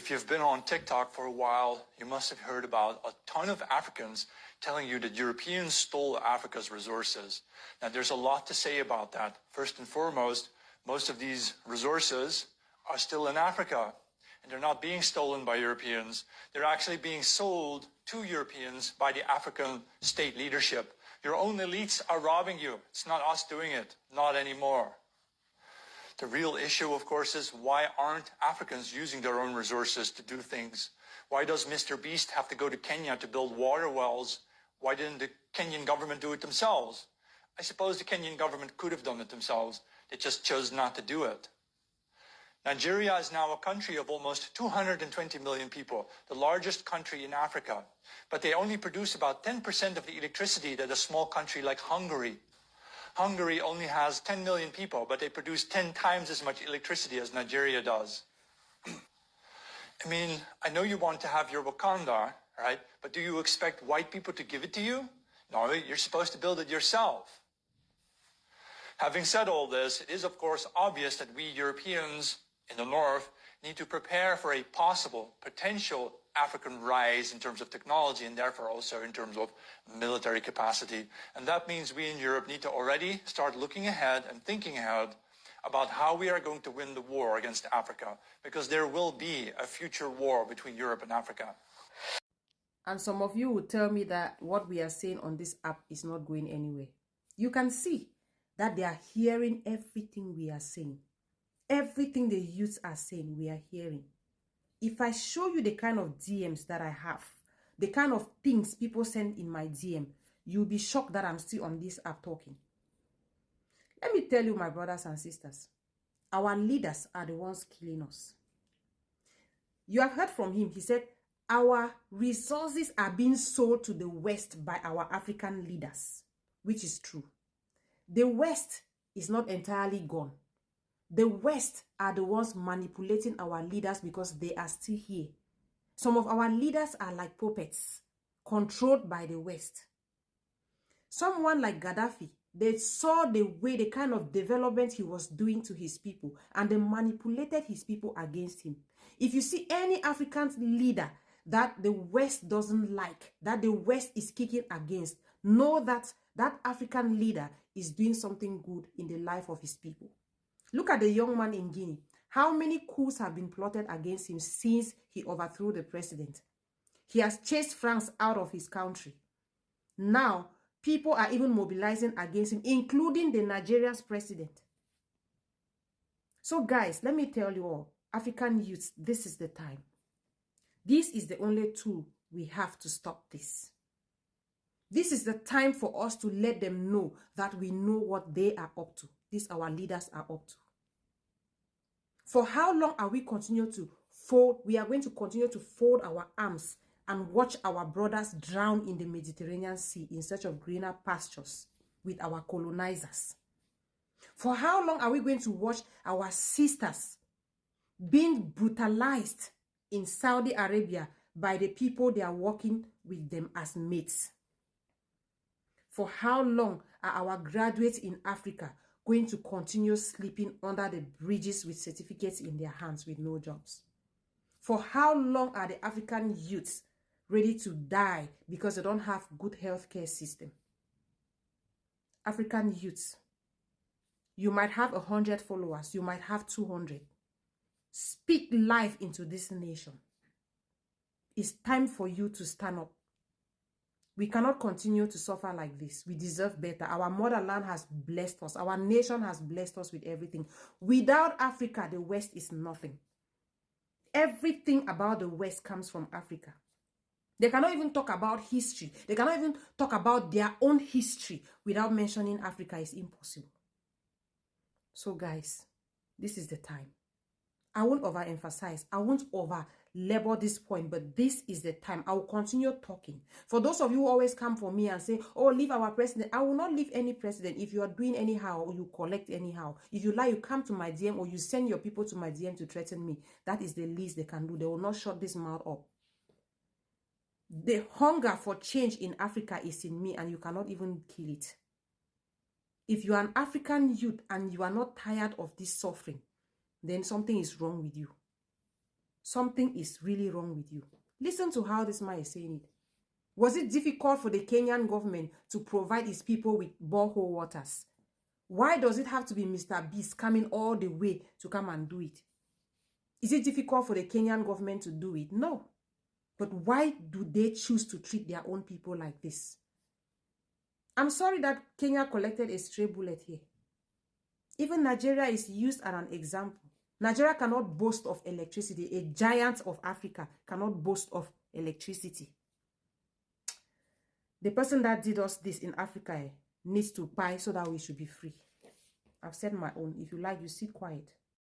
If you've been on TikTok for a while, you must have heard about a ton of Africans telling you that Europeans stole Africa's resources. Now, there's a lot to say about that. First and foremost, most of these resources are still in Africa, and they're not being stolen by Europeans. They're actually being sold to Europeans by the African state leadership. Your own elites are robbing you. It's not us doing it, not anymore. The real issue, of course, is why aren't Africans using their own resources to do things? Why does Mr. Beast have to go to Kenya to build water wells? Why didn't the Kenyan government do it themselves? I suppose the Kenyan government could have done it themselves. They just chose not to do it. Nigeria is now a country of almost 220 million people, the largest country in Africa. But they only produce about 10% of the electricity that a small country like Hungary. Hungary only has 10 million people, but they produce 10 times as much electricity as Nigeria does. I mean, I know you want to have your Wakanda, right? But do you expect white people to give it to you? No, you're supposed to build it yourself. Having said all this, it is, of course, obvious that we Europeans in the North need to prepare for a possible, potential African rise in terms of technology and therefore also in terms of military capacity. And that means we in Europe need to already start looking ahead and thinking ahead about how we are going to win the war against Africa, because there will be a future war between Europe and Africa. And some of you would tell me that what we are saying on this app is not going anywhere. You can see that they are hearing everything we are saying. Everything the youths are saying, we are hearing. If I show you the kind of DMs that I have, the kind of things people send in my DM, you'll be shocked that I'm still on this app talking. Let me tell you, my brothers and sisters, our leaders are the ones killing us. You have heard from him. He said, our resources are being sold to the West by our African leaders, which is true. The West is not entirely gone. The West are the ones manipulating our leaders because they are still here. Some of our leaders are like puppets, controlled by the West. Someone like Gaddafi, they saw the way, the kind of development he was doing to his people, and they manipulated his people against him. If you see any African leader that the West doesn't like, that the West is kicking against, know that that African leader is doing something good in the life of his people. Look at the young man in Guinea. How many coups have been plotted against him since he overthrew the president? He has chased France out of his country. Now, people are even mobilizing against him, including the Nigeria's president. So guys, let me tell you all, African youths, this is the time. This is the only tool we have to stop this. This is the time for us to let them know that we know what they are up to. These our leaders are up to. For how long are we continue to fold? We are going to continue to fold our arms and watch our brothers drown in the Mediterranean Sea in search of greener pastures with our colonizers. For how long are we going to watch our sisters being brutalized in Saudi Arabia by the people they are working with them as mates? For how long are our graduates in Africa going to continue sleeping under the bridges with certificates in their hands with no jobs? For how long are the African youths ready to die because they don't have good healthcare system? African youths, you might have 100 followers, you might have 200. Speak life into this nation. It's time for you to stand up. We cannot continue to suffer like this. We deserve better. Our motherland has blessed us. Our nation has blessed us with everything. Without Africa, the West is nothing. Everything about the West comes from Africa. They cannot even talk about history. They cannot even talk about their own history without mentioning Africa. It's impossible. So guys, this is the time. I won't overemphasize. I won't over-labor this point, but this is the time. I will continue talking. For those of you who always come for me and say, oh, leave our president. I will not leave any president. If you are doing anyhow or you collect anyhow, if you lie, you come to my DM or you send your people to my DM to threaten me. That is the least they can do. They will not shut this mouth up. The hunger for change in Africa is in me and you cannot even kill it. If you are an African youth and you are not tired of this suffering, then something is wrong with you. something is really wrong with you. Listen to how this man is saying it. Was it difficult for the Kenyan government to provide its people with borehole waters? Why does it have to be Mr. Beast coming all the way to come and do it? Is it difficult for the Kenyan government to do it? No. But why do they choose to treat their own people like this? I'm sorry that Kenya collected a stray bullet here. Even Nigeria is used as an example. Nigeria cannot boast of electricity. A giant of Africa cannot boast of electricity. The person that did us this in Africa needs to pay so that we should be free. I've said my own. If you like, you sit quiet.